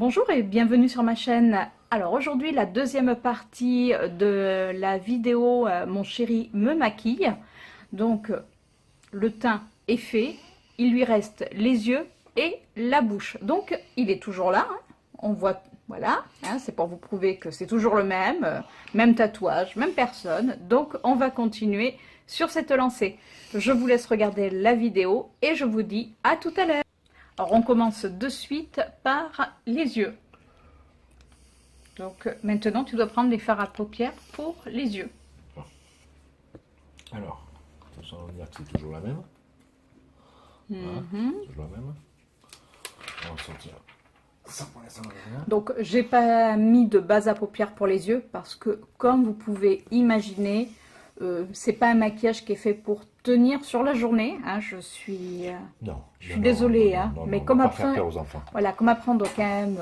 Bonjour et bienvenue sur ma chaîne. Alors aujourd'hui la deuxième partie de la vidéo Mon chéri me maquille. Donc le teint est fait, il lui reste les yeux et la bouche. Donc il est toujours là, hein. On voit, voilà, hein, c'est pour vous prouver que c'est toujours le même tatouage, même personne. Donc on va continuer sur cette lancée. Je vous laisse regarder la vidéo et je vous dis à tout à l'heure. Alors on commence de suite par les yeux. Donc maintenant tu dois prendre les fards à paupières pour les yeux. Alors, de toute façon, on va dire que c'est toujours la même. Voilà, toujours la même. On va sortir ça pour l'instant. Donc j'ai pas mis de base à paupières pour les yeux parce que comme vous pouvez imaginer, c'est pas un maquillage qui est fait pour tenir sur la journée, hein. Je suis désolée, hein, mais comme après, voilà, comme après on doit quand même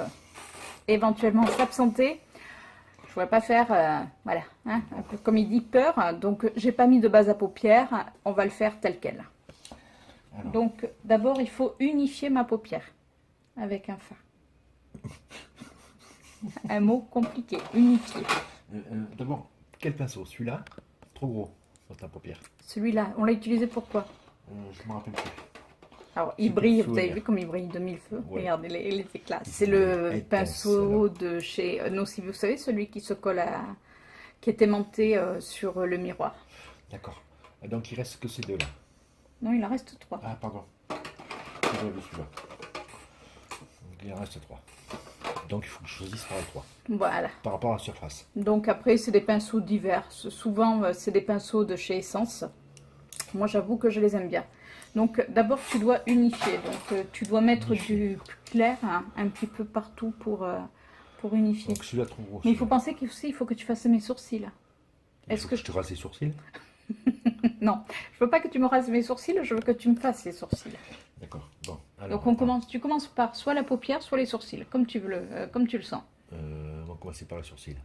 éventuellement s'absenter, je ne pourrais pas faire, voilà, hein, un peu comme il dit peur. Donc j'ai pas mis de base à paupières, on va le faire tel quel. Alors. Donc d'abord il faut unifier ma paupière avec un fard. Un mot compliqué, unifier. D'abord, quel pinceau? Celui-là, trop gros sur ta paupière. Celui-là, on l'a utilisé pourquoi? Je me rappelle plus. Alors, il brille, vous avez vu comme il brille de mille feux. Ouais. Regardez les éclats. C'est le pinceau de chez Nocivi, vous savez, celui qui se colle à... qui est aimanté sur le miroir. D'accord. Donc, il reste que ces deux-là. Non, il en reste 3. Ah, pardon. Celui-là. Il en reste 3. Donc, il faut que je choisisse par les 3. Voilà. Par rapport à la surface. Donc, après, c'est des pinceaux divers. Souvent, c'est des pinceaux de chez Essence. Moi, j'avoue que je les aime bien. Donc, d'abord, tu dois unifier. Donc, tu dois mettre du clair hein, un petit peu partout pour unifier. Donc, celui-là trop gros. Mais il faut penser qu'il faut que tu fasses mes sourcils. Est-ce que je te rase les sourcils? Non, je veux pas que tu me rases mes sourcils, je veux que tu me fasses les sourcils. D'accord. Bon. Alors, donc, tu commences par soit la paupière, soit les sourcils, comme tu le sens. On va commencer par les sourcils.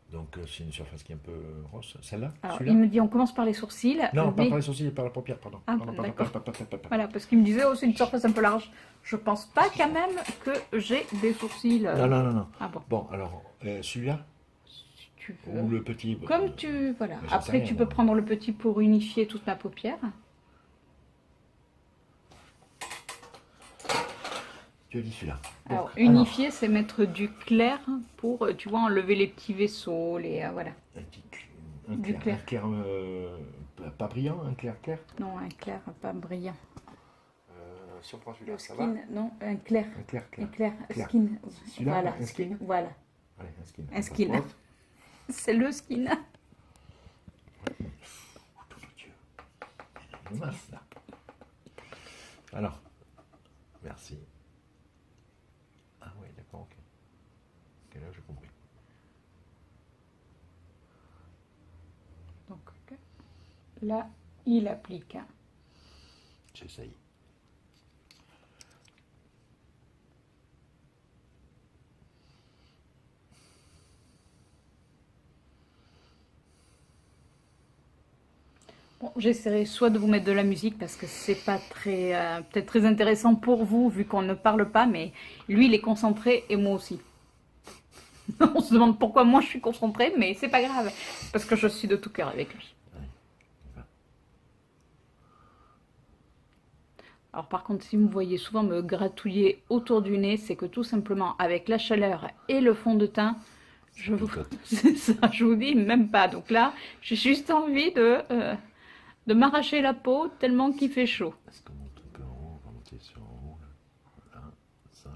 Donc, c'est une surface qui est un peu grosse. Celle-là? Alors, il me dit on commence par les sourcils. Non, pas par les sourcils, par la paupière, pardon. Ah, d'accord. Voilà, parce qu'il me disait, oh, c'est une surface un peu large. Je pense pas quand même que j'ai des sourcils. Non. Ah bon. Bon, alors, celui-là? Si tu veux. Ou le petit? Comme tu... Voilà. Après, tu peux prendre le petit pour unifier toute ma paupière. Tu as dit celui-là. Alors, unifier, c'est mettre du clair pour, tu vois, enlever les petits vaisseaux, les... voilà. Du clair. Un clair pas brillant, un clair clair? Non, un clair pas brillant. Si on prend celui-là, ça va? Non, un clair. Un clair. Un clair. Skin. Celui-là, un skin? Voilà. Allez, un skin. Un skin. C'est le skin. Mince, là. Alors, merci. Ah oui, d'accord, ok. Ok, là, j'ai compris. Donc, là, il applique. J'essaye. Bon, j'essaierai soit de vous mettre de la musique parce que c'est pas très, peut-être très intéressant pour vous vu qu'on ne parle pas, mais lui il est concentré et moi aussi. On se demande pourquoi moi je suis concentrée, mais c'est pas grave parce que je suis de tout cœur avec lui. Alors par contre, si vous me voyez souvent me gratouiller autour du nez, c'est que tout simplement avec la chaleur et le fond de teint, je vous dis même pas. Donc là, j'ai juste envie de m'arracher la peau tellement qu'il fait chaud. Est-ce qu'on monte un peu en haut? On va monter sur en haut. Là, ça.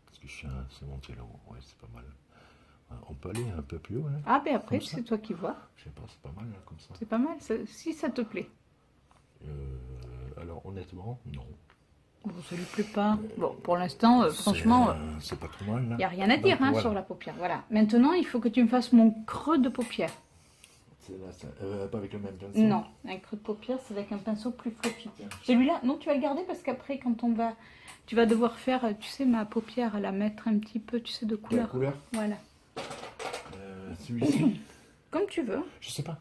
Parce que c'est monté là-haut. Ouais, c'est pas mal. On peut aller un peu plus haut. Là, ah, ben après, c'est toi qui vois. Je sais pas, c'est pas mal là, comme ça. C'est pas mal, si ça te plaît. Alors, honnêtement, non. Bon, ça lui plaît pas. Bon, pour l'instant, franchement, c'est pas trop mal. Il n'y a rien à dire hein, voilà. Sur la paupière. Voilà. Maintenant, il faut que tu me fasses mon creux de paupière. C'est là, pas avec le même pinceau. Non, un creux de paupière, c'est avec un pinceau plus fluffy. Celui-là, non, tu vas le garder parce qu'après, quand on va... Tu vas devoir faire, tu sais, ma paupière, la mettre un petit peu, tu sais, de couleur. De couleur? Voilà. Celui-ci? Comme tu veux. Je sais pas.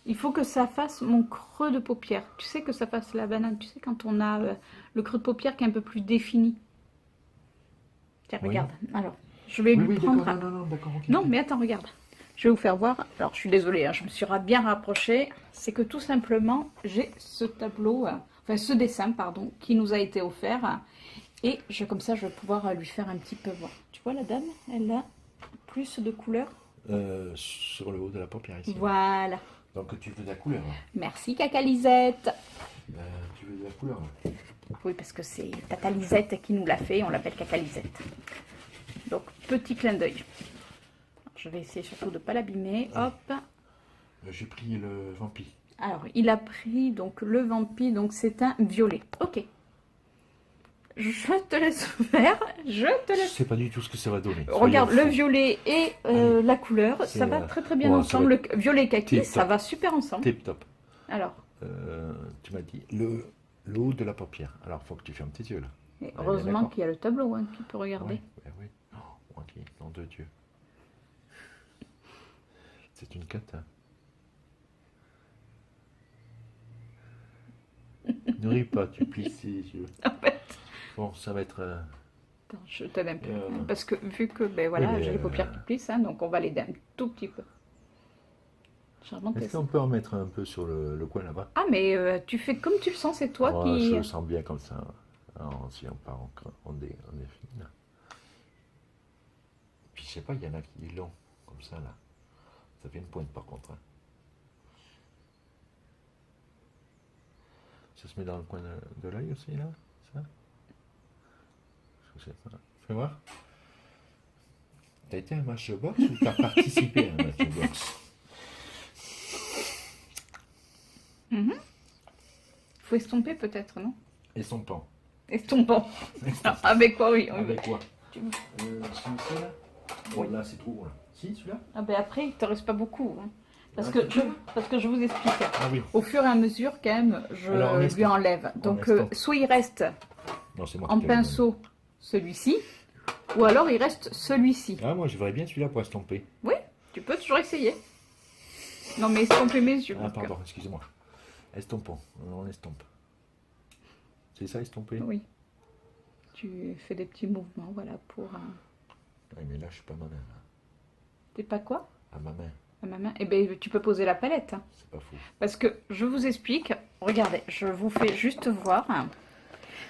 Il faut que ça fasse mon creux de paupière. Tu sais que ça fasse la banane. Tu sais, quand on a le creux de paupière qui est un peu plus défini. Tiens, Oui. regarde. Alors, je vais Oui, lui oui, prendre... d'accord, non, d'accord, ok. Non, ok. mais attends, regarde. Je vais vous faire voir. Alors, je suis désolée, hein, je me suis bien rapprochée. C'est que tout simplement, j'ai ce tableau, enfin ce dessin, pardon, qui nous a été offert. Et comme ça, je vais pouvoir lui faire un petit peu voir. Tu vois, la dame, elle a plus de couleurs. Sur le haut de la paupière ici. Voilà. Donc tu veux de la couleur là. Merci, Caca Lisette. Tu veux de la couleur là. Oui, parce que c'est Tata Lisette qui nous l'a fait. On l'appelle Caca Lisette. Donc, petit clin d'œil. Je vais essayer surtout de ne pas l'abîmer. Hop. J'ai pris le vampire. Alors, il a pris donc le vampire. Donc, c'est un violet. Ok. Je te laisse faire. Je te Je laisse. sais pas du tout ce que ça va donner. Regarde, le Soyons fous. violet et la couleur, C'est, ça va très très bien ouais, ça ensemble. va Le violet kaki, tip ça top. va super ensemble. Tip top. Alors, Tu m'as dit le haut de la paupière. Alors faut que tu fermes tes yeux là. et Ouais, heureusement d'accord. qu'il y a le tableau hein, qui peut regarder. Ouais, oui. Oh, ok, nom de Dieu. C'est une cata. Ne ris pas, tu plisses les yeux. En fait, Bon, ça va être. attends, je t'aide un peu. Euh, Parce que vu que ben, voilà, oui, mais, j'ai les paupières qui plissent, hein, donc on va l'aider un tout petit peu. Je remonte Est-ce ça. qu'on peut en mettre un peu sur le coin là-bas? Ah, mais tu fais comme tu le sens, c'est toi Ouais, qui. je le sens bien comme ça. Alors, si on part on défile. Puis je sais pas, il y en a qui l'ont comme ça là. Ça fait une pointe par contre. Hein. Ça se met dans le coin de l'œil aussi là, ça? Je sais pas. Fais voir. T'as été à un match de boxe ou t'as participé à un match de boxe? Faut estomper peut-être, non? Estompant. Estompant. Ah, avec quoi, oui. Avec quoi? Tu- Celui-ci là? Bon, là c'est trop gros là. Si, celui-là? Ah, ben après, il te reste pas beaucoup. Hein. Parce, Ah, que c'est parce que je vous explique. Ah oui. Au fur et à mesure, quand même, je Alors, on lui estompe. enlève. Donc, estompe. soit il reste Non, c'est moi en qui te le donne. pinceau celui-ci, ou alors il reste celui-ci. Ah, moi je voudrais bien celui-là pour estomper. Oui, tu peux toujours essayer. Non, mais estomper mes yeux. Ah, donc, pardon, excusez-moi. Estompons, on estompe. C'est ça, estomper? oui. Tu fais des petits mouvements, voilà, pour... Oui, mais là je suis pas à ma main. Là. T'es pas quoi? À ma main, À ma main. Eh bien, tu peux poser la palette. Hein. c'est pas fou. Parce que je vous explique, regardez, je vous fais juste voir.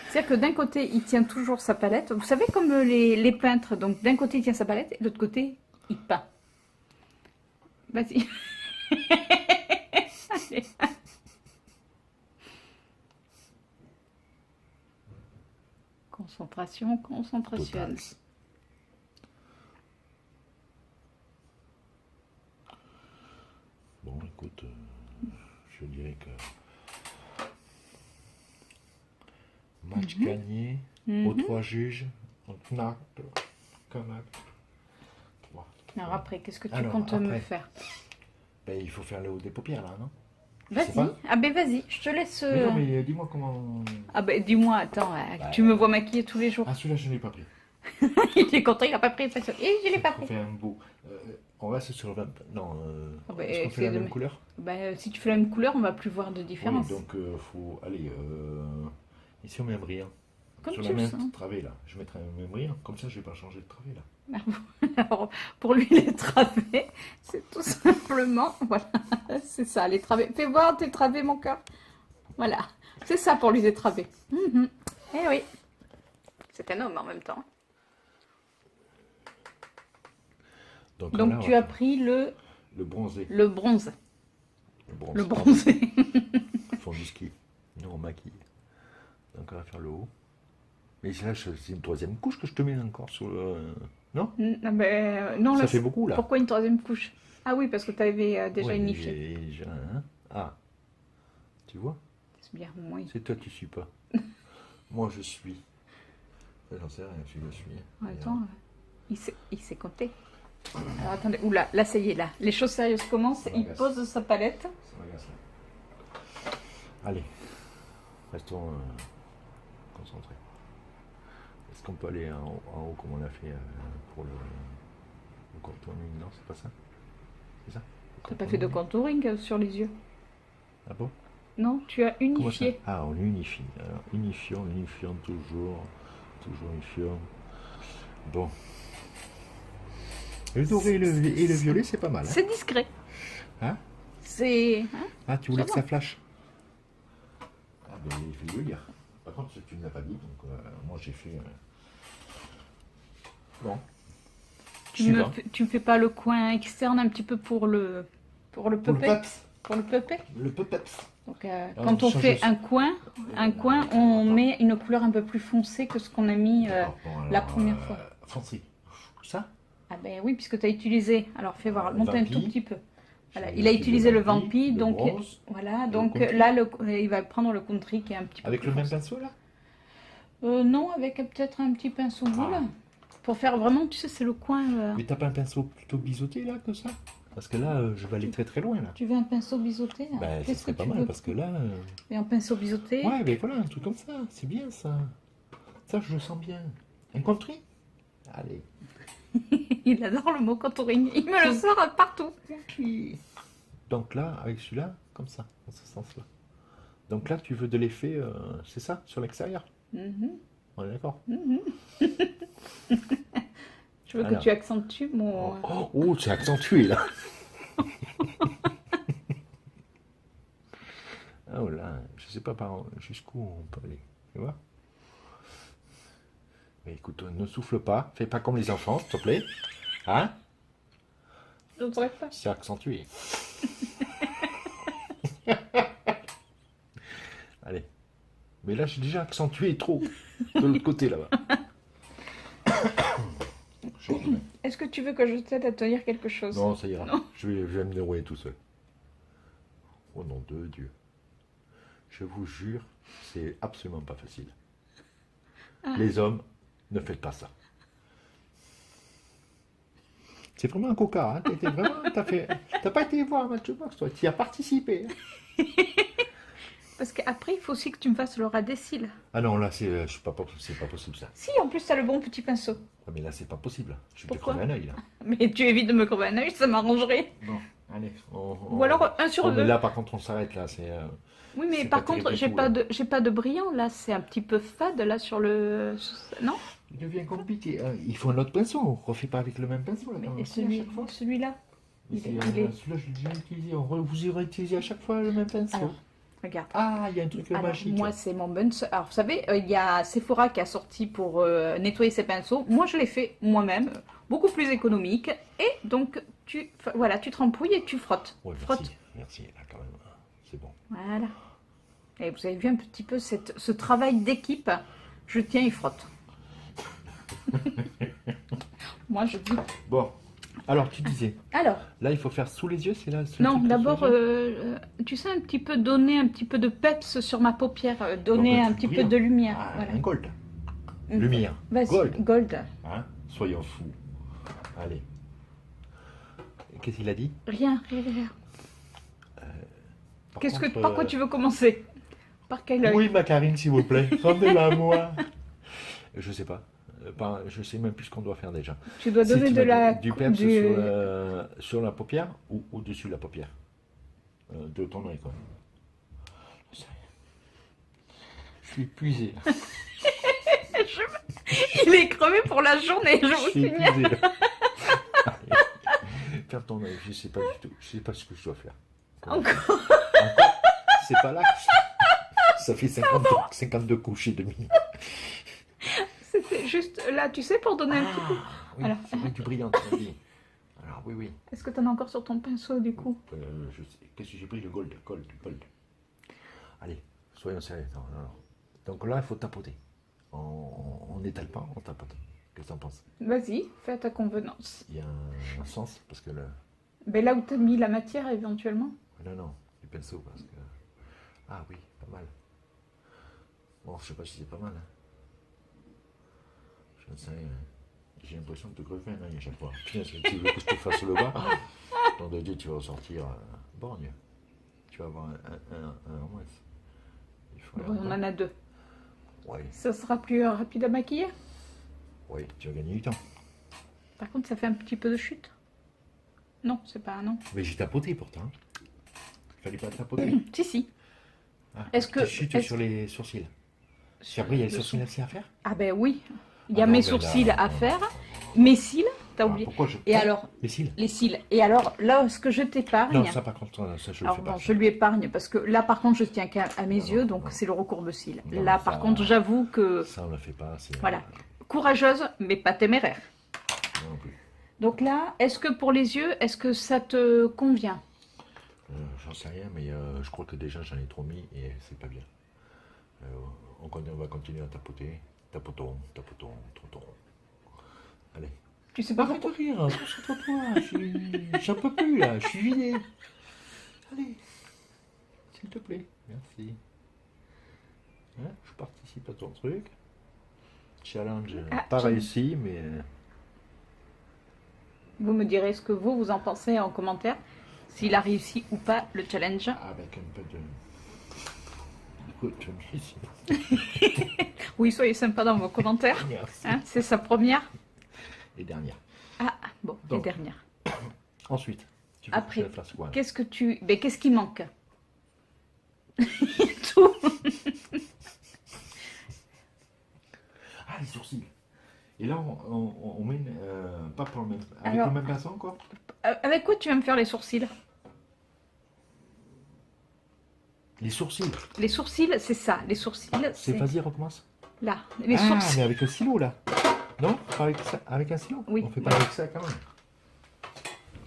C'est-à-dire que d'un côté, il tient toujours sa palette. Vous savez, comme les peintres, donc d'un côté, il tient sa palette et de l'autre côté, il peint. Vas-y. Allez. Concentration, concentration. Total. Bon, écoute, je dirais que match gagné, aux 3 juges, on knack, comme 3. Alors après, qu'est-ce que tu Alors, comptes me après. faire? Ben, il faut faire le haut des paupières là, non? Je sais Vas-y. pas. Ah ben vas-y, je te laisse... Mais non, mais dis-moi comment. Ah ben dis-moi, attends, tu me vois maquiller tous les jours. Ah, celui-là, je ne l'ai pas pris. Il est content, il n'a pas pris. Et je l'ai pas On pris. fait un beau. On reste sur le 20. Non, Ah bah, est-ce qu'on fait essaye la de même me- couleur? Ben, si tu fais la même couleur, on va plus voir de différence. Oui, donc faut. Allez, ici on met un brillant. Comme Sur tu la le même sens. travée là. Je mettrai un même brillant. Comme ça, je vais pas changer de travée là. Alors, pour lui, les travées, c'est tout simplement... Voilà, c'est ça, les travées. Fais voir tes travées, mon cœur. Voilà, c'est ça pour lui, les travées. Eh oui. C'est un homme en même temps. Donc, Donc, là, on tu va as faire pris le le bronzé. bronze. Le bronze. Le bronzé. Fond du ski. Nous on maquille. Donc on va faire le haut. Mais là, c'est une troisième couche que je te mets encore sur le. Non? Non, mais, non, Ça là, fait beaucoup là. pourquoi une troisième couche? Ah oui, parce que tu avais déjà Ouais, unifié. hein. Ah. Tu vois? C'est bien, moi. C'est toi qui suis pas. Moi je suis. J'en sais rien, si je suis. Attends, il s'est compté. Alors attendez, oula, là ça y est, là. Les choses sérieuses commencent. Ça Il m'agace. pose sa palette. Ça m'agace, là. Allez, restons concentrés. Est-ce qu'on peut aller en haut comme on a fait pour le contouring? Non, c'est pas ça? C'est ça? T'as pas fait de contouring sur les yeux? Ah bon? Non, tu as Comment ça? unifié. Ah, on unifie. Alors, unifions, toujours unifions. Bon. Le doré et le violet, c'est pas mal. Hein, C'est discret. hein C'est... hein, Ah, tu voulais ça que va. ça flash? Ah, ben il fait le lire. Par contre, tu ne l'as pas dit, donc moi j'ai fait. Bon. Suivant. Tu me fais pas le coin externe un petit peu pour le Pour le peupet? peps. Pour le peupet. Le peps. Donc, Alors, quand on change fait aussi. un coin, on met une couleur un peu plus foncée que ce qu'on a mis D'accord, bon, la alors, première fois. Foncé. Ça? Ah ben oui, puisque tu as utilisé. Alors fais voir, Le monte un Vampi. tout petit peu. Voilà, J'ai il a utilisé le Vampi, Vampi, le donc bronze. voilà, le donc country. là il va prendre le country qui est un petit peu Avec plus le même foncé. pinceau là? Non, avec peut-être un petit pinceau boule. Ah. Pour faire vraiment, tu sais, c'est le coin. Mais t'as pas un pinceau plutôt biseauté là que ça? Parce que là, je vais aller très très loin là. Tu veux un pinceau biseauté là? Ben, ça Qu'est-ce que serait pas tu mal veux? parce que là. Et un pinceau biseauté? Ouais, mais voilà, un truc comme ça, c'est bien ça. Ça, je le sens bien. Un country? Allez. Il adore le mot contouring. Il me le sort partout. Country. Donc là, avec celui-là, comme ça, dans ce sens-là. Donc là, tu veux de l'effet, c'est ça, sur l'extérieur? Mhm, On est d'accord? mhm. Je veux que Alors. tu accentues mon... Oh, c'est accentué là. Oh là, je sais pas jusqu'où on peut aller. Tu vois? Mais écoute, ne souffle pas, fais pas comme les enfants, s'il te plaît. Hein? Je ne saurais pas. C'est accentué. Allez. Mais là, j'ai déjà accentué trop de l'autre côté là-bas. Est-ce que tu veux que je t'aide à te dire quelque chose? Non, ça ira. Non. Je vais me dérouler tout seul. Au nom de Dieu. Je vous jure, c'est absolument pas facile. Ah. Les hommes, ne faites pas ça. C'est vraiment un coca, hein. T'as pas été voir un match de boxe, toi. Tu y as participé. Hein. Parce qu'après, il faut aussi que tu me fasses le ras des cils. Ah non, là, c'est pas possible ça. Si, en plus, tu as le bon petit pinceau. Ah, mais là, c'est pas possible. Je vais te Pourquoi? crever un œil, là. Mais tu évites de me crever un œil, ça m'arrangerait. Non, allez. Ou alors un sur mais deux. là, par contre, on s'arrête, là. Oui, mais c'est par pas contre, terrible du j'ai pas de brillant là, c'est un petit peu fade là sur le. Non? Il devient compliqué. Il faut un autre pinceau. On refait pas avec le même pinceau, là. Mais comme on fait à chaque fois. celui-là, Mais il est- celui-là, je l'ai déjà utilisé. Vous irez utiliser à chaque fois le même pinceau. Alors, regarde. Ah, il y a un truc Alors, magique. moi, c'est mon Bunsen. Alors, vous savez, il y a Sephora qui a sorti pour nettoyer ses pinceaux. Moi, je l'ai fait moi-même, beaucoup plus économique. Et donc, voilà, tu trempouilles et tu frottes. Ouais, Frotte. merci. Merci, là, quand même. C'est bon. Voilà. Et vous avez vu un petit peu ce travail d'équipe. Je tiens et frotte. Moi, je dis. Bon. Alors, tu disais, Alors, là, il faut faire sous les yeux, c'est là non, d'abord, tu sais, un petit peu donner un petit peu de peps sur ma paupière, donner Donc, un un petit truc peu de lumière. Ah, Voilà. un gold. Une- Lumière. Vas-y, Gold. gold. Hein? Soyons fous. Allez. Qu'est-ce qu'il a dit? Rien, rien, rien. Par Qu'est-ce que, contre, par quoi tu veux commencer? Par quel œil? Oui, ma Karine, s'il vous plaît. Rendez-la à moi. Je sais pas. Je sais même plus ce qu'on doit faire déjà. Tu dois Si donner tu de mets la... du peps du- sur la paupière ou au-dessus de la paupière. De ton œil, quoi. Je suis épuisé. là. Il est crevé pour la journée, je Je vous suis signale. épuisé. là. Allez. Ferme ton œil, je sais pas du tout. Je sais pas ce que je dois faire. Encore. C'est pas là. Ça fait 52 couches et demi. C'était juste là, tu sais, pour donner un petit coup. Oui, Alors. c'est vrai, du brillant, tu m'as dit. Alors, oui, oui. Est-ce que tu en as encore sur ton pinceau, du coup? Je sais. Qu'est-ce que j'ai pris? Le gold. Allez, soyons sérieux. Non, non, non. Donc là, il faut tapoter. On n'étale pas, on tapote. Qu'est-ce que t'en penses? Vas-y, fais à ta convenance. Il y a un sens, parce que Ben là où tu as mis la matière, éventuellement. non, du pinceau, parce que... Ah oui, pas mal. Bon, je sais pas si c'est pas mal. Hein. Je ne sais rien. J'ai l'impression de te crever un œil à chaque fois. Putain, si tu veux que je te fasse le bas, dans de Dieu, tu vas ressortir borgne. Tu vas avoir un en moins. Il faut aller Bon, on en a deux. Oui, Ça sera plus rapide à maquiller. oui, tu vas gagner du temps. Par contre, ça fait un petit peu de chute. Non, c'est pas un non. Mais j'ai tapoté pourtant. Il fallait pas tapoter. Si, si. Ah, Est-ce que- tu chutes est-ce- sur les sourcils. Puis après, il y a les Le sourcils son. aussi à faire. Ah ben oui. Il y a Ah non, mes mais sourcils là, à faire, mes cils, t'as Ah, oublié. pourquoi je... Et alors, Les cils? les cils. Et alors, là, ce que je t'épargne, Non, ça par contre, ça je le alors fais bon, pas. je lui épargne parce que là, par contre, je tiens qu'à mes Non, yeux, non, donc non. c'est le recourbe-cils. Non, Là, mais par ça- contre, j'avoue que, Ça on le fait pas, c'est... voilà, courageuse, mais pas téméraire. non plus. Donc là, est-ce que pour les yeux, est-ce que ça te convient? J'en sais rien, mais je crois que déjà j'en ai trop mis et c'est pas bien. On va continuer à tapoter. Tapotons, tapotons, tapotons. Allez. Tu sais pas Arrête de pourquoi? rire, concentre-toi, j'en peux plus là, je suis vidé. Allez, s'il te plaît, merci. Hein, je participe à ton truc. Challenge Ah, pas challenge. réussi, mais Vous me direz ce que vous en pensez en commentaire, s'il a réussi ou pas le challenge. avec un peu de... Écoute, ici. Oui, soyez sympa dans vos commentaires. Merci. Hein, c'est sa première. Et dernière. Ah, bon, les Donc. dernières. Ensuite, tu veux Après, que je fasse quoi là? qu'est-ce que tu... Ben, qu'est-ce qui manque? Tout. Ah, les sourcils. Et là, on met pas pour le même... Avec Alors- le même pinceau, quoi? Avec quoi tu vas me faire les sourcils? Les sourcils. Les sourcils, c'est ça. Les sourcils, C'est c'est vas-y, recommence. là. Les Ah, sourcils. mais avec le stylo, là. Non, pas avec ça, avec un stylo. Oui. On fait pas avec ça, quand même.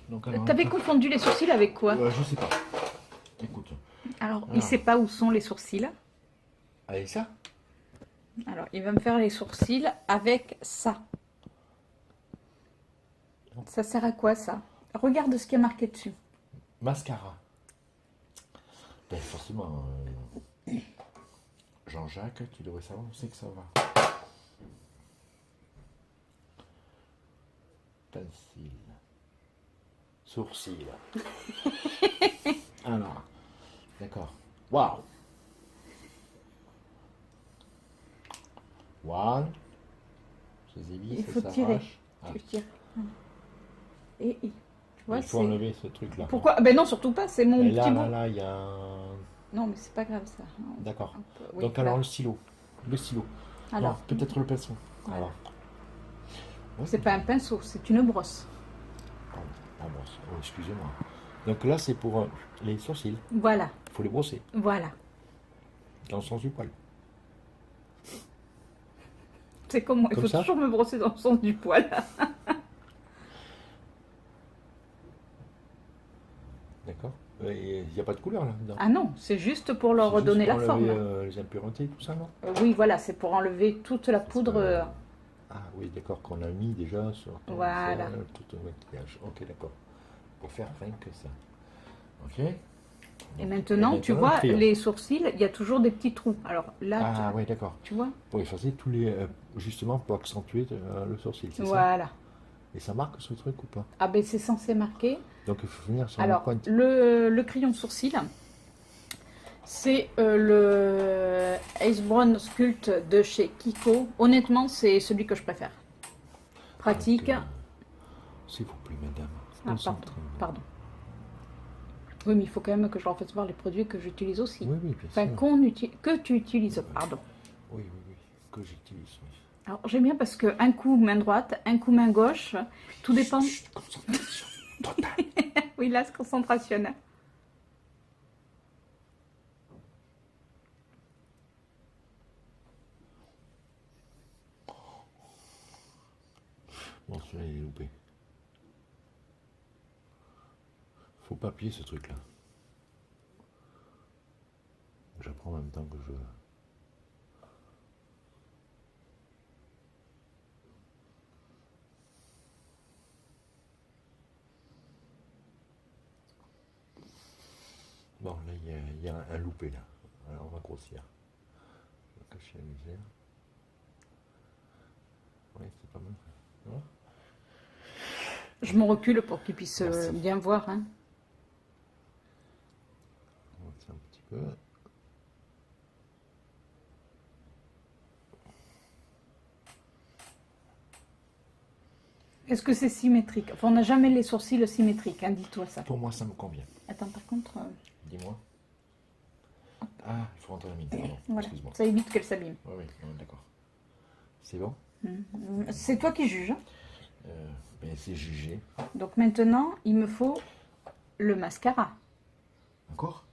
Donc, alors, T'avais confondu les sourcils avec quoi? je sais pas. Écoute. Alors, il Alors. sait pas où sont les sourcils. Avec ça? Alors, il va me faire les sourcils avec ça. Ça sert à quoi, ça? Regarde ce qui est marqué dessus. Mascara. Ben, forcément, Jean-Jacques, tu devrais savoir où c'est que ça va. Pencil. Sourcil. Alors, d'accord. Waouh. One. Je les ai mis, Il ça faut s'arrache. tirer. Ah, Tu tires. Et, tu vois, il faut c'est... enlever ce truc-là. Pourquoi? Ben non, surtout pas, c'est mon Et petit là, bout. là, il y a un... Non, mais c'est pas grave, ça. D'accord. Un peu, oui, Donc là. alors le stylo. Le stylo. Alors, Non, peut-être le pinceau. Voilà. Alors. Ouais, c'est pas un pinceau, c'est une brosse. pardon. Ah, bon, oh, excusez-moi. Donc là, c'est pour les sourcils. Voilà, Il faut les brosser. voilà. Dans le sens du poil. C'est comme moi, il Comme faut ça toujours me brosser dans le sens du poil. D'accord. Il n'y a pas de couleur là-dedans. Ah non, c'est juste pour leur C'est juste redonner pour la enlever, forme. les impuretés, tout ça, non? Oui, voilà, c'est pour enlever toute la poudre. Ah oui, d'accord, qu'on a mis déjà sur ton Voilà. visage, tout le maquillage. Ok, d'accord. Pour faire rien que ça. Ok. Et maintenant, tu vois, crayon. les sourcils, il y a toujours des petits trous. Alors là, Ah oui, d'accord. tu vois? Pour effacer tous les... justement, pour accentuer le sourcil, c'est ça? Voilà. Et ça marque ce truc ou pas? Ah ben c'est censé marquer. Donc il faut venir sur la Alors, pointe. le crayon sourcil, c'est le Ace Brown Sculpt de chez Kiko. Honnêtement, c'est celui que je préfère. Pratique. Donc, s'il vous plaît, madame. Ah, pardon, concentrez-vous. pardon. Oui, mais il faut quand même que je leur fasse voir les produits que j'utilise aussi. Oui, oui, bien Enfin, sûr. que tu utilises, pardon. Oui, oui, oui. Que j'utilise, oui. Alors, j'aime bien parce que un coup main droite, un coup main gauche, tout dépend. Chut, concentration totale. Oui, là, c'est concentration. Bon, celui-là, il est loupé. Faut pas plier ce truc-là. J'apprends en même temps que je... Bon, là, il y a un loupé, là. Alors, on va grossir. Je vais cacher la misère. Oui, c'est pas mal. Voilà. Je me recule pour qu'ils puissent Merci. bien voir. Hein. On va faire un petit peu. Est-ce que c'est symétrique? Enfin, on n'a jamais les sourcils symétriques, hein, dis-toi ça. Pour moi, ça me convient. Attends, par contre, Dis-moi. Ah, il faut rentrer la mine. Pardon, voilà, excuse-moi. ça évite qu'elle s'abîme. Oui, oui, d'accord. C'est bon? C'est toi qui juges, hein. Ben, c'est jugé. Donc maintenant, il me faut le mascara. Encore?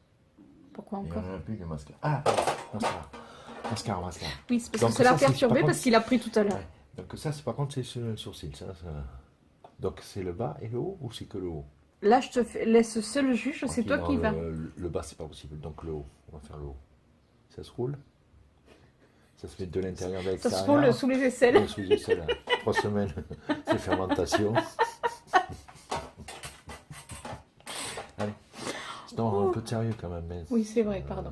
Pourquoi Il y encore? en a un peu de mascara. Ah, mascara. Mascara. Oui, c'est parce Donc que ça l'a ça, c'est- perturbé par parce contre, qu'il a pris tout à l'heure. Ouais. Donc ça, c'est par contre, c'est sur le sourcil. Donc c'est le bas et le haut ou c'est que le haut? Là, je te laisse seul juge, c'est Ok, toi non, qui vas. le bas, c'est pas possible. Donc le haut. On va faire le haut. Ça se roule? Ça se met de l'intérieur vers Ça se l'extérieur. roule sous les aisselles. Ouais, sous les aisselles. 3 semaines, c'est fermentation. Allez. Sinon, un peu de sérieux quand même. Mais Oui, c'est vrai, pardon.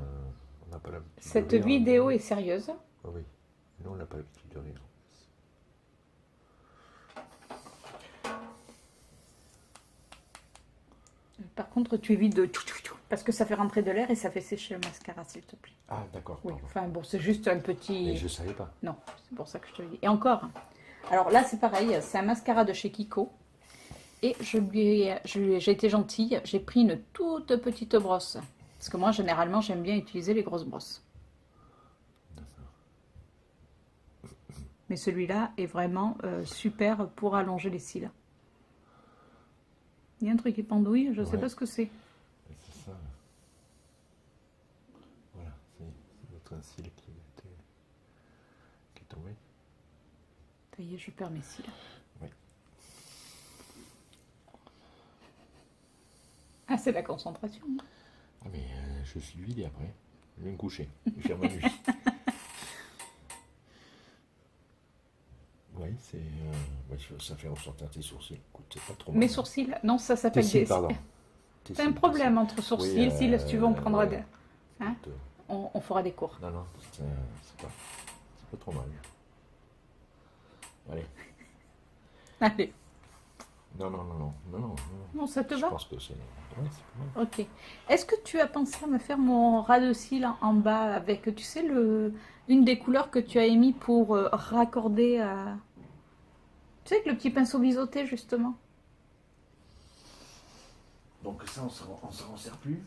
on n'a pas l'habitude de Cette rire, vidéo mais- est sérieuse. Ah oui, nous on n'a pas l'habitude de rire. Par contre, tu évites de... Parce que ça fait rentrer de l'air et ça fait sécher le mascara, s'il te plaît. Ah d'accord, Oui, pardon. enfin bon, c'est juste un Mais petit... je savais pas. Non, c'est pour ça que je te le dis. Et encore, alors là, c'est pareil, c'est un mascara de chez Kiko. Et j'ai été gentille, j'ai pris une toute petite brosse. Parce que moi, généralement, j'aime bien utiliser les grosses brosses. Mais celui-là est vraiment super pour allonger les cils. Il y a un truc qui pendouille, je ne sais Ouais. pas ce que c'est. Et c'est ça. Voilà, c'est notre cil qui est tombé. Ça y est, je perds mes cils. Oui. Ah, c'est la concentration. Ah mais je suis vidé après. Je vais me coucher. Je vais faire ma nuit. Oui, c'est. Ouais, ça fait ressortir tes sourcils. Écoute, c'est pas trop mal. Mes sourcils, non, ça Tes s'appelle cils, des... pardon. T'as un problème entre sourcils, Oui, cils, si tu veux, on prendra ouais. des... Hein, Écoute, on fera des cours. non, non, c'est pas trop mal. Allez. Allez, Non, non, non, non, non, non, non. non, ça te Je va? pense que c'est. Ouais, c'est pas mal. Ok. Est-ce que tu as pensé à me faire mon ras de cils en bas avec, tu sais, une des couleurs que tu as émis pour raccorder à... Tu sais, avec le petit pinceau biseauté, justement. Donc ça, on s'en sert plus.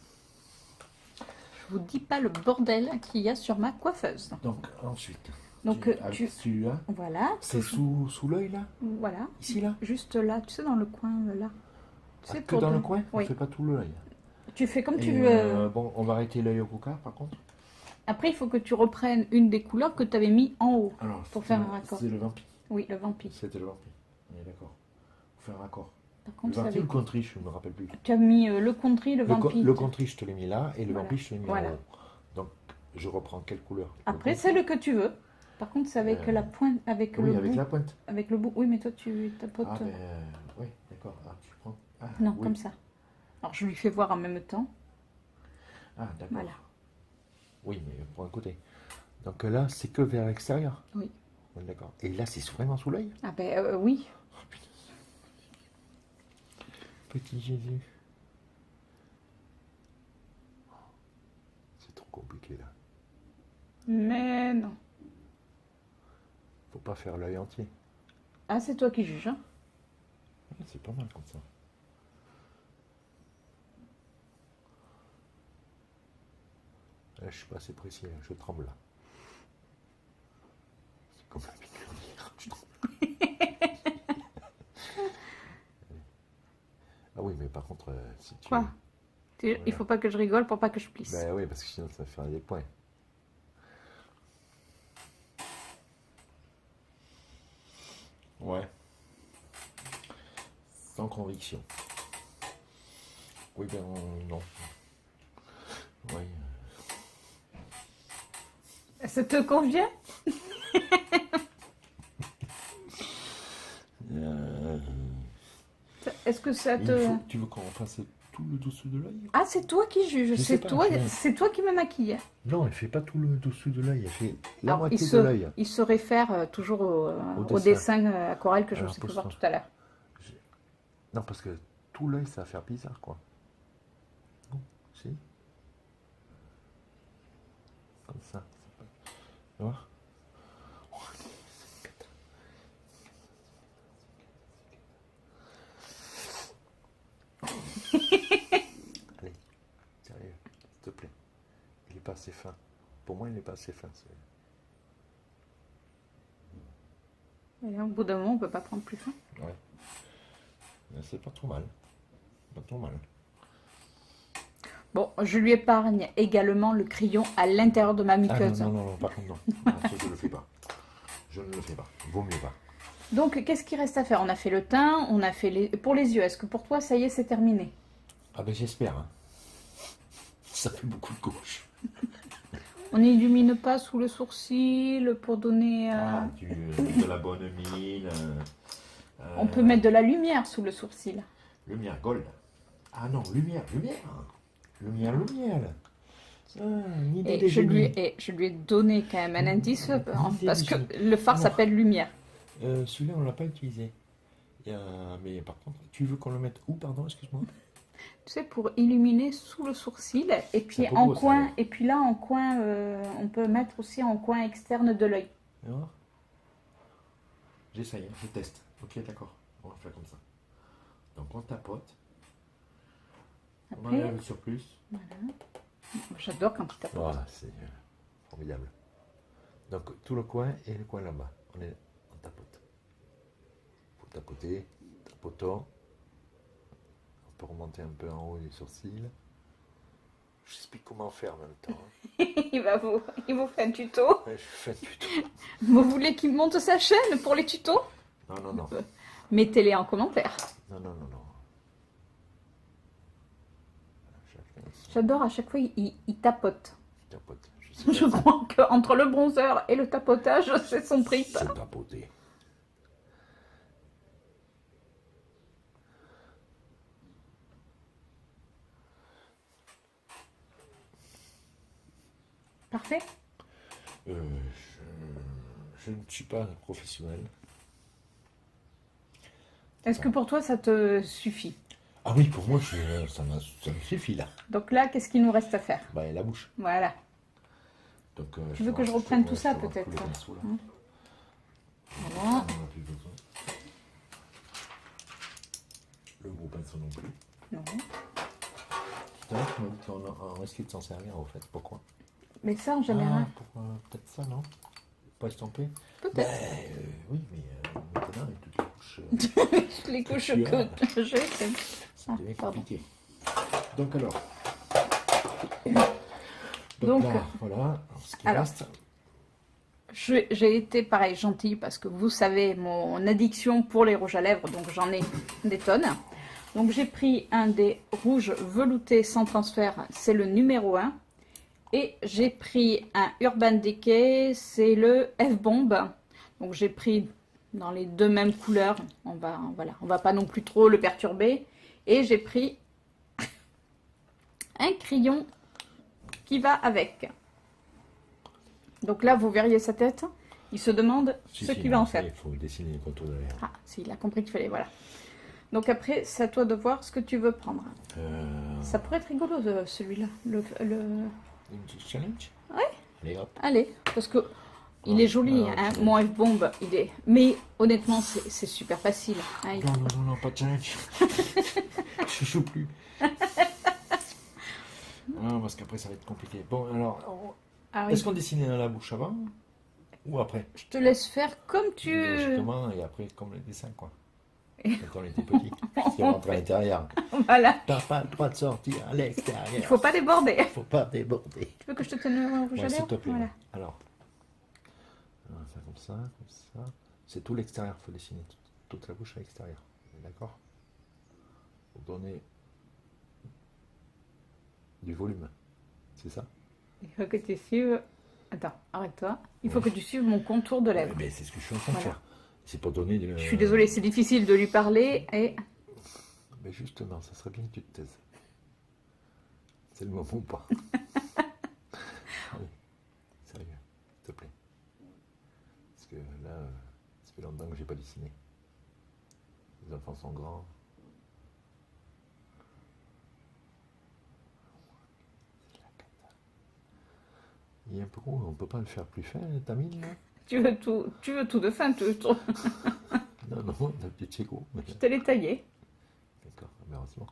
Je vous dis pas le bordel qu'il y a sur ma coiffeuse. Donc ensuite. Donc, celui-là, Voilà. c'est sous l'œil là? Voilà. Ici là? Juste là, tu sais, dans le coin, là. Tu Ah, sais, que pour dans te- le coin? On Oui. fait pas tout l'œil. Tu fais comme tu Et, veux. bon, on va arrêter l'œil au coca par contre. Après, il faut que tu reprennes une des couleurs que tu avais mis en haut. Alors, Pour faire un raccord. C'est le vampire. Oui, le vampire. C'était le vampire. On est d'accord. Faut faire un raccord. Par Le contre, ça vampire ou avait- le contri, je ne me rappelle plus. tu as mis le contri, le vampire. Le contri, je te l'ai mis là, et le Voilà. vampire, je te l'ai mis Voilà. en haut. Donc, je reprends quelle couleur? Après, Le celle que tu veux. Par contre, c'est avec Euh, la pointe, avec Oui, le avec bout. la pointe. Avec le bout. Oui, mais toi, tu tapotes. Ah, ben, oui, d'accord. Ah, tu prends. Ah, Non, oui. comme ça. Alors, je lui fais voir en même temps. Ah, d'accord. Voilà. Oui, mais pour un côté. Donc là, c'est que vers l'extérieur. Oui. Ouais, d'accord. Et là, c'est vraiment sous l'œil? Ah ben oui. Oh, putain. Petit Jésus. C'est trop compliqué là. Mais non. Faut pas faire l'œil entier. Ah, c'est toi qui juges. Hein. Ouais, c'est pas mal comme ça. Là, je suis pas assez précis, là. Je tremble là. C'est comme la piqûre d'hier, je tremble. Ah oui, mais par contre, si tu... Quoi? Il faut pas que je rigole pour pas que je plisse. Ben oui, parce que sinon ça va faire des points. Ouais. Sans conviction. Oui, ben non. Oui. Ça te convient? Euh, Est-ce que ça mais te... tu veux qu'on fasse tout le dessous de l'œil? Ah, c'est toi qui juges. Je sais pas, je- C'est toi qui me maquille. Non, elle fait pas tout le dessous de l'œil, elle fait la Alors, moitié de l'œil. il se réfère toujours au dessin. dessin aquarelle que je Alors, vous ai fait pose-toi. voir tout à l'heure. Non, parce que tout l'œil, ça va faire bizarre, quoi. Non, si. Comme ça. Tu vois? Oh, c'est une cata. Allez, sérieux, s'il te plaît. Il est pas assez fin. Pour moi, il n'est pas assez fin. Et au bout d'un moment, on peut pas prendre plus fin. Ouais. Mais c'est pas trop mal. Pas trop mal. Bon, je lui épargne également le crayon à l'intérieur de ma Ah non, muqueuse. non, non, non, par contre, non. Non, ça, je ne le fais pas. Je ne le fais pas. Vaut mieux pas. Donc, qu'est-ce qu'il reste à faire? On a fait le teint, on a fait les... Pour les yeux, est-ce que pour toi, ça y est, c'est terminé? Ah ben j'espère. Hein. Ça fait beaucoup de couches. On n'illumine pas sous le sourcil pour donner... Ah, de la bonne mine. On peut mettre de la lumière sous le sourcil. Lumière gold. Ah non, lumière, lumière. Lumière, lumière. Là. Ah, une idée de génie. Je lui ai donné quand même un indice, idée parce de que génie. le phare Alors, s'appelle lumière. Celui-là, on ne l'a pas utilisé. Mais par contre, tu veux qu'on le mette où, pardon, excuse-moi? Tu sais, pour illuminer sous le sourcil, et puis C'est pas en beau, ça, coin, là. et puis là en coin, on peut mettre aussi en coin externe de l'œil. Alors, j'essaye, hein, je teste. Ok, d'accord. On va faire comme ça. Donc on tapote. On Après, enlève le surplus. voilà. J'adore quand tu tapes. Voilà, c'est formidable. Donc tout le coin et le coin là-bas. On tapote. Il faut tapoter. Tapotons. On peut remonter un peu en haut des sourcils. J'explique comment faire en même temps. Hein. Il vous fait un tuto. Ouais, je fais un tuto. Vous voulez qu'il monte sa chaîne pour les tutos? Non, non, non. Mettez-les en commentaire. Non, non, non, non. Chacun son J'adore, à chaque fois, il tapote. tapote. Je sais Je pas crois qu'entre le bronzer et le tapotage, c'est son si trip. c'est tapoter. Parfait. Je ne suis pas professionnel. Est-ce que pour toi, ça te suffit? Ah oui, pour moi, ça me suffit là. Donc là, qu'est-ce qu'il nous reste à faire? Bah, et la bouche. Voilà. Donc, Tu veux que je reprenne tout ça, te rends peut-être? tous les pinceaux, là. Voilà. On n'en a plus besoin. Le gros pinceau non plus. Non. Tout à l'heure, tu m'as dit qu'on risquait de s'en servir, en fait. Pourquoi? Mais ça, en général, pourquoi peut-être ça, non? Pas estomper? peut-être. Oui, mais maintenant, avec toutes les couches, Les couches tu as. que j'ai, c'est... ça devient pardon. compliqué. Donc, alors. Donc, là, voilà, ce qui alors, reste. J'ai été, pareil, gentille, parce que vous savez mon addiction pour les rouges à lèvres, donc j'en ai des tonnes. Donc j'ai pris un des rouges veloutés sans transfert, c'est le numéro 1. Et j'ai pris un Urban Decay, c'est le F-Bomb. Donc j'ai pris dans les deux mêmes couleurs. Voilà, on va pas non plus trop le perturber. Et j'ai pris un crayon qui va avec. Donc là, vous verriez sa tête. Il se demande ce qu'il va en faire. Il faut dessiner les contours derrière. Ah, si, il a compris qu'il fallait, voilà. Donc après, c'est à toi de voir ce que tu veux prendre. Ça pourrait être rigolo, celui-là. Une petite challenge? Ouais. Allez, hop. Allez, parce que il est joli, hein, mon F-Bomb, il est... Mais honnêtement, c'est super facile. Hein, Non, non, non, non, pas de challenge. Je joue plus. Ah, parce qu'après, ça va être compliqué. Bon, alors, Ah oui. est-ce qu'on dessinait dans la bouche avant ou après? Je te laisse faire comme tu... Logiquement, et après, comme les dessins, quoi. Quand on était petit. Parce qu'on rentre à l'intérieur. Voilà. T'as pas le droit de sortir à l'extérieur. Il faut pas déborder. Faut pas déborder. Tu veux que je te tienne le rouge à Ouais, s'il lèvres? te plaît. Voilà. Alors, on va faire comme ça. C'est tout l'extérieur, il faut dessiner toute la bouche à l'extérieur. D'accord? Pour donner du volume. C'est ça? Il faut que tu suives... Attends, arrête-toi. Il faut que tu suives mon contour de lèvres. Mais c'est ce que je suis en train de Voilà. faire. C'est pour donner... Je suis désolée, c'est difficile de lui parler et... Mais justement, ça serait bien que tu te taises. C'est le moment ou pas? Allez, sérieux, s'il te plaît. Parce que là, ça fait longtemps que j'ai pas dessiné. Les enfants sont grands. Il est un peu gros, on peut pas le faire plus fin, ta mine là? Tu veux tout de fin, Non, non, d'habitude c'est gros. je te l'ai taillé. D'accord, heureusement.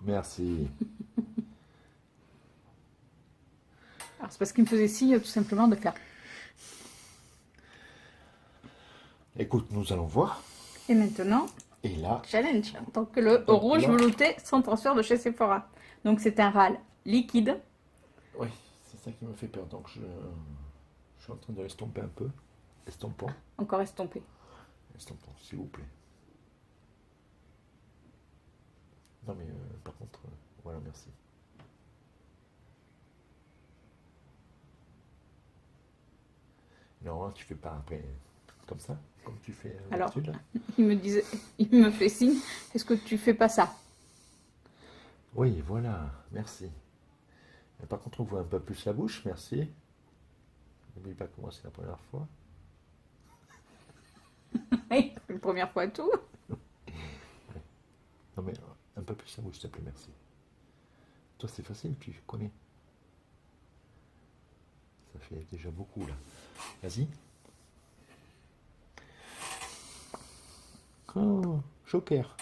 Merci. Alors C'est parce qu'il me faisait signe tout simplement de faire. Écoute, nous allons voir. Et maintenant, Et là, challenge. Donc le Donc rouge là- velouté sans transfert de chez Sephora. Donc c'est un râle liquide. oui, c'est ça qui me fait peur. Donc je suis en train de l'estomper un peu. Estompons. Encore estompé. Estompons, s'il vous plaît. Non mais par contre, voilà, merci. Normalement, tu fais pas après comme ça, comme tu fais Alors, d'habitude, là. Il me fait signe. Est-ce que tu fais pas ça? Oui, voilà, merci. Mais par contre, on voit un peu plus la bouche, merci. N'oublie pas comment c'est la première fois. Oui, une première fois tout. Non mais un peu plus la bouche, s'il te plaît, merci. Toi, c'est facile, tu connais. Ça fait déjà beaucoup, là. Vas-y. Oh, joker.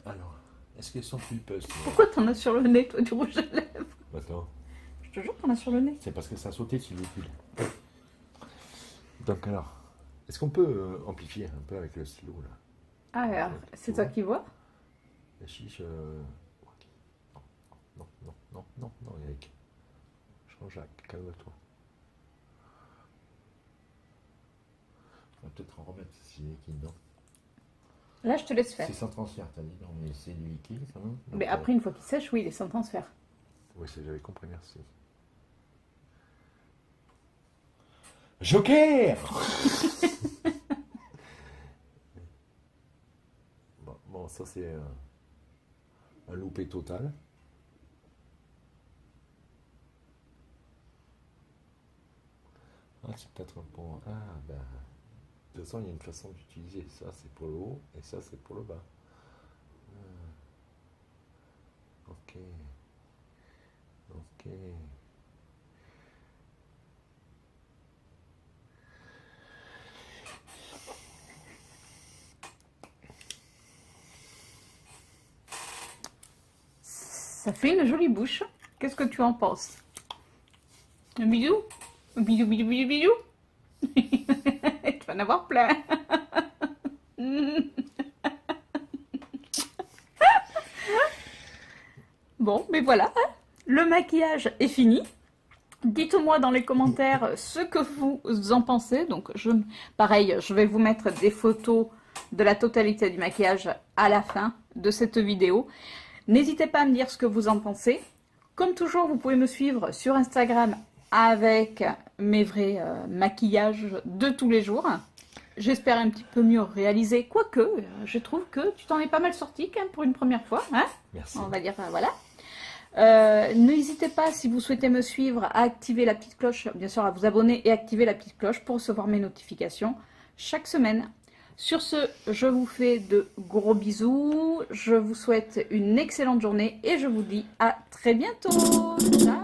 Alors, est-ce qu'elles sont pulpeuses? Pourquoi t'en as sur le nez, toi, du rouge à lèvres? Attends, Je te jure, t'en as sur le nez. c'est parce que ça a sauté sur le fil. Donc alors, est-ce qu'on peut amplifier un peu avec le stylo, là? Ah, alors, c'est toi qui vois? La chiche... Non, non, non, non, non, Eric. Jean-Jacques, calme-toi. On va peut-être en remettre si liquide, non? Là, je te laisse faire. C'est sans transfert, t'as dit, non, mais c'est du liquide quand même. Mais après, une fois qu'il sèche, oui, il est sans transfert. Oui, j'avais compris, merci. Joker. Bon, ça c'est un loupé total. Ah, c'est peut-être un bon... Ah, ben... De toute façon, il y a une façon d'utiliser. Ça, c'est pour le haut, et ça, c'est pour le bas. Ok. Ok. Ça fait une jolie bouche. Qu'est-ce que tu en penses? Un bisou? Un bisou, bisou, bisou, bisou? Tu vas en avoir plein. Bon, mais voilà, hein. Le maquillage est fini. Dites-moi dans les commentaires ce que vous en pensez. Donc, pareil, je vais vous mettre des photos de la totalité du maquillage à la fin de cette vidéo. N'hésitez pas à me dire ce que vous en pensez. Comme toujours, vous pouvez me suivre sur Instagram avec mes vrais maquillages de tous les jours. J'espère un petit peu mieux réalisé. Quoique, je trouve que tu t'en es pas mal sorti quand même pour une première fois. Hein? Merci. On va dire, voilà. N'hésitez pas, si vous souhaitez me suivre, à activer la petite cloche, bien sûr à vous abonner et activer la petite cloche pour recevoir mes notifications chaque semaine. Sur ce, je vous fais de gros bisous, je vous souhaite une excellente journée et je vous dis à très bientôt. Ciao.